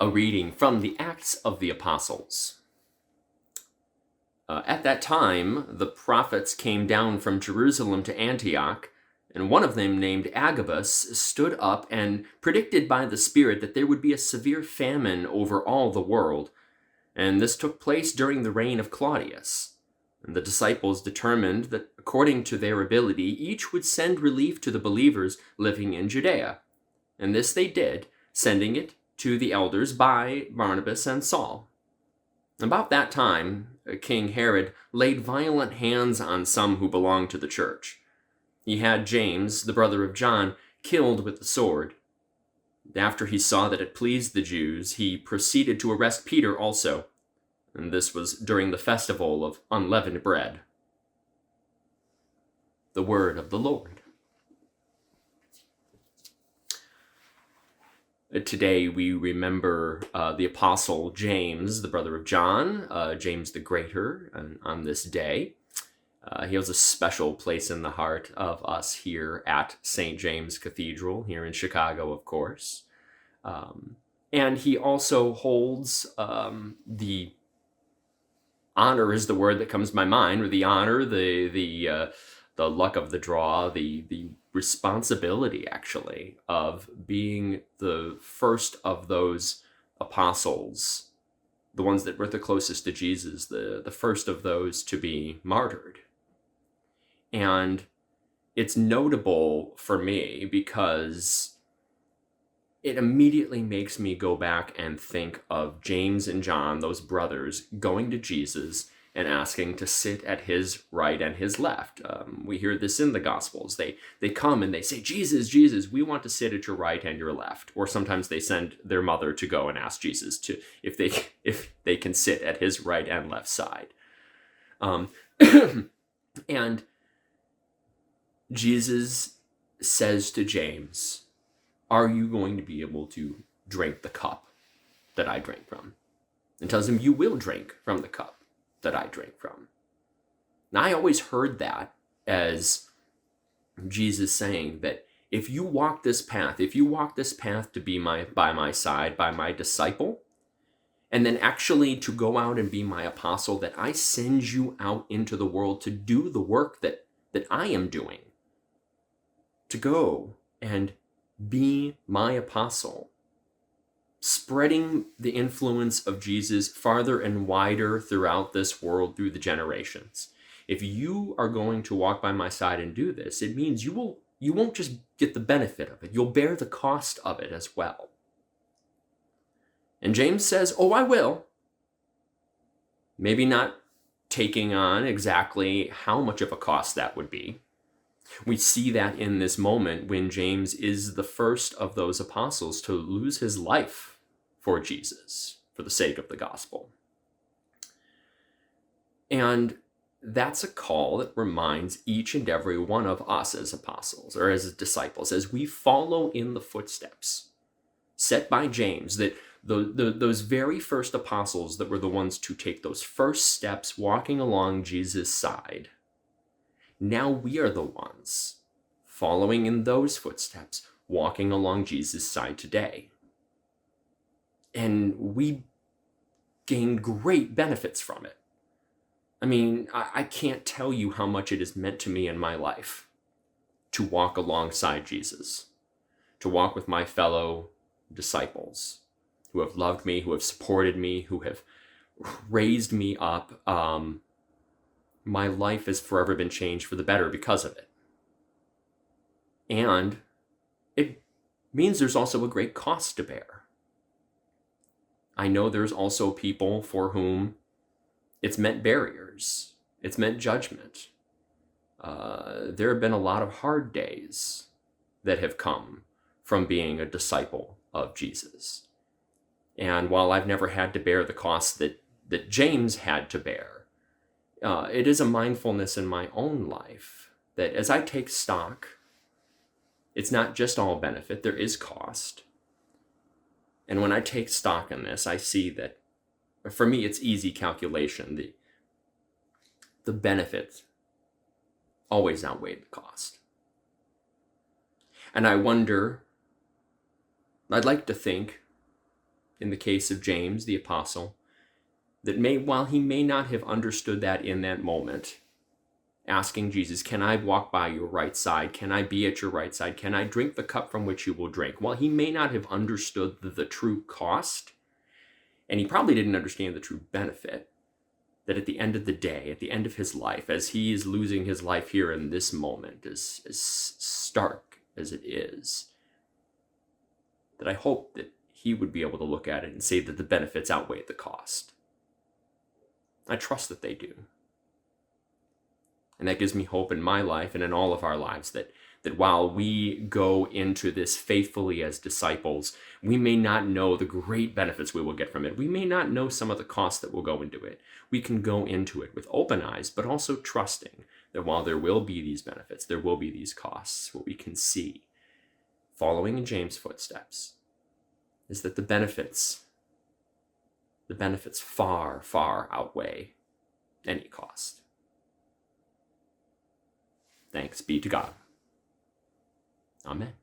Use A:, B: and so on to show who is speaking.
A: A reading from the Acts of the Apostles. At that time, the prophets came down from Jerusalem to Antioch, and one of them, named Agabus, stood up and predicted by the Spirit that there would be a severe famine over all the world, and this took place during the reign of Claudius. And the disciples determined that, according to their ability, each would send relief to the believers living in Judea. And this they did, sending it to the elders by Barnabas and Saul. About that time, King Herod laid violent hands on some who belonged to the church. He had James, the brother of John, killed with the sword. After he saw that it pleased the Jews, he proceeded to arrest Peter also, and this was during the festival of unleavened bread. The word of the Lord. Today we remember the Apostle James, the brother of John, James the Greater, on this day. He has a special place in the heart of us here at St. James Cathedral, here in Chicago, of course. And he also holds the honor is the word that comes to my mind, or the honor, the luck of the draw, the responsibility, actually, of being the first of those apostles, the ones that were the closest to Jesus, the first of those to be martyred. And it's notable for me because it immediately makes me go back and think of James and John, those brothers, going to Jesus and asking to sit at his right and his left. We hear this in the Gospels. They come and they say, Jesus, Jesus, we want to sit at your right and your left. Or sometimes they send their mother to go and ask Jesus to if they can sit at his right and left side. And Jesus says to James, are you going to be able to drink the cup that I drank from? And tells him, you will drink from the cup that I drank from. Now, I always heard that as Jesus saying that if you walk this path to be by my side, by my disciple, and then actually to go out and be my apostle, that I send you out into the world to do the work that I am doing, to go and be my apostle, spreading the influence of Jesus farther and wider throughout this world through the generations. If you are going to walk by my side and do this, it means you won't just get the benefit of it, you'll bear the cost of it as well. And James says, oh, I will. Maybe not taking on exactly how much of a cost that would be. We see that in this moment when James is the first of those apostles to lose his life for Jesus, for the sake of the gospel. And that's a call that reminds each and every one of us as apostles or as disciples, as we follow in the footsteps set by James, that those very first apostles that were the ones to take those first steps walking along Jesus' side, now we are the ones following in those footsteps, walking along Jesus' side today. And we gain great benefits from it. I mean, I can't tell you how much it has meant to me in my life to walk alongside Jesus, to walk with my fellow disciples who have loved me, who have supported me, who have raised me up. My life has forever been changed for the better because of it. And it means there's also a great cost to bear. I know there's also people for whom it's meant barriers. It's meant judgment. There have been a lot of hard days that have come from being a disciple of Jesus. And while I've never had to bear the cost that James had to bear, it is a mindfulness in my own life that as I take stock, it's not just all benefit, there is cost. And when I take stock in this, I see that for me, it's easy calculation. The benefits always outweigh the cost. And I wonder, I'd like to think, in the case of James, the apostle, that while he may not have understood that in that moment, asking Jesus, can I walk by your right side? Can I be at your right side? Can I drink the cup from which you will drink? While he may not have understood the true cost, and he probably didn't understand the true benefit, that at the end of the day, at the end of his life, as he is losing his life here in this moment, as stark as it is, that I hope that he would be able to look at it and say that the benefits outweigh the cost. I trust that they do. And that gives me hope in my life and in all of our lives that while we go into this faithfully as disciples, we may not know the great benefits we will get from it. We may not know some of the costs that will go into it. We can go into it with open eyes, but also trusting that while there will be these benefits, there will be these costs. What we can see, following in James' footsteps, is that the benefits far, far outweigh any cost. Thanks be to God. Amen.